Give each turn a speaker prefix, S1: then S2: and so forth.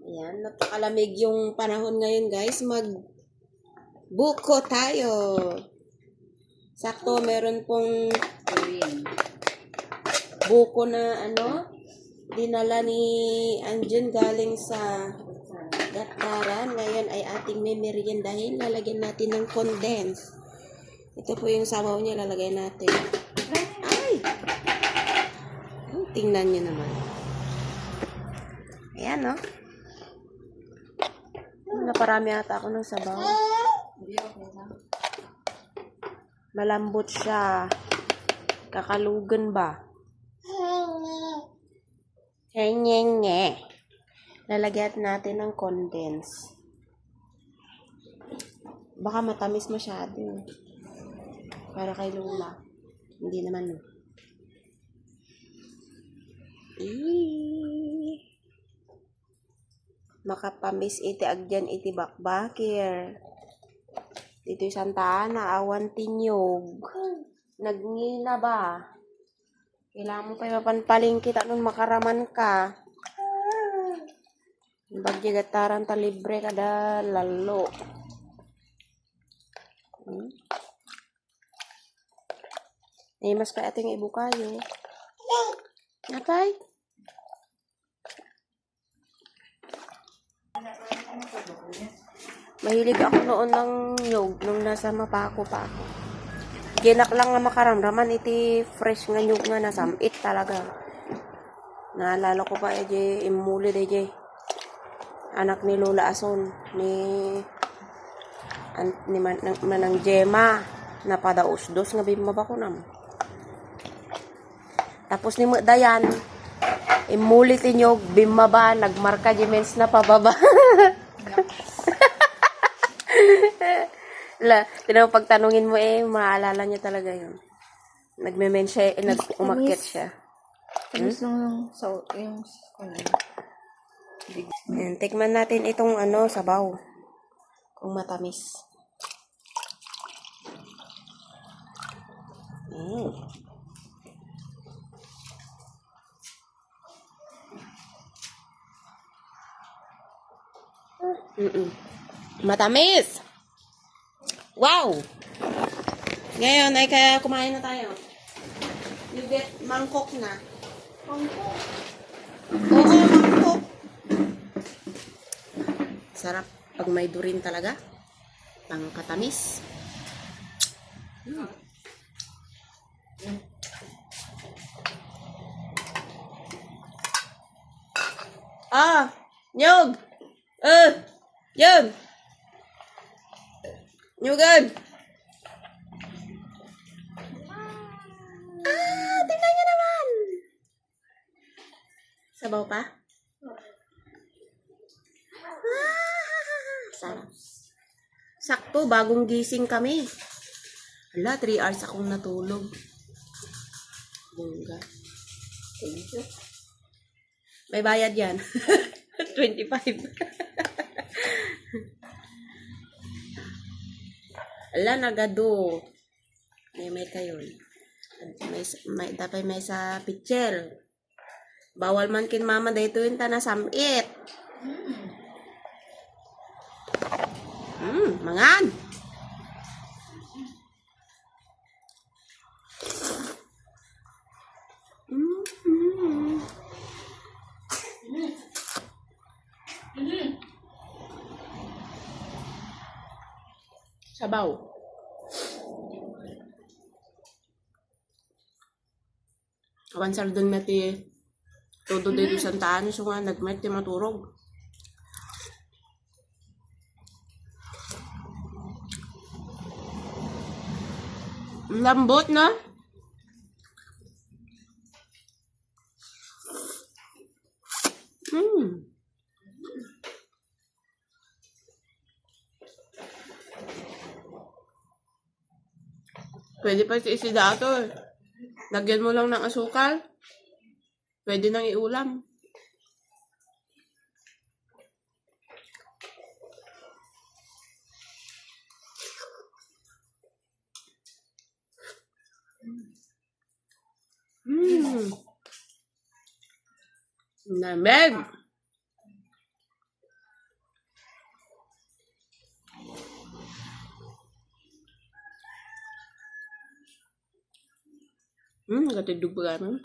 S1: Ayan, napakalamig yung panahon ngayon guys. Mag-buko tayo. Sakto, meron pong buko na dinala ni Anjun galing sa Gataran. Ngayon ay ating memeryendahin. Lalagyan natin ng condense. Ito po yung sabaw niya, lalagay natin. Ay! Tingnan nyo naman. Ayan, no? Naparami ata ako ng sabaw. Malambot siya. Kakalugan ba? Nge. Lalagyan natin ng condense. Baka matamis masyado. Para kay Lola. Hindi naman, no? Makapamis iti agyan iti bakbakir. Dito'y Santa Ana, awan tinyog. Nagngina ba? Kailangan mo pa mapanpaling kita nung makaraman ka. Bagya Gataran ta libre kada lalo. Mas ka ating ibu kayo. Natay? Mahilig ako noon ng nyog nung nasa Mapako pa ako. Ginak lang nga makaramdaman iti fresh nga nyog nga nasamit talaga. Naalala ko pa imuli anak ni Lola Ason ni Manang Gemma napadaos-dos nga bimaba ko nam. Tapos ni Dayan imuli ti nyog bimaba nagmarka jimens na pababa. Pagtanungin mo maalala niya talaga yun. Nagme-men siya, umakyat siya. Tikman natin itong sabaw. Kung matamis. Matamis! Wow! Ngayon ay kaya kumain na tayo. You get mangkok na. Mangkok? Oo, mangkok. Sarap pag may durin talaga. Pangkatamis. Nyog! Yun! Nyugan! Tingnan nyo naman! Sabaw pa? Sarap. Sakto, bagong gising kami. 3 hours akong natulog. Bongga. Thank you. May bayad yan. 25. Nagado. May kayo. Dapat may sa pitcher. Bawal man kin mama dito yung tanasamit. Mangan. Sabaw. Awan sardon na ti todo dito Santa Ana so nga nagmet ti maturog. Lambot na. Pwede pa si isidato. Lagyan mo lang ng asukal. Pwede nang iulam. Lamig. Gatidog ba gano'n?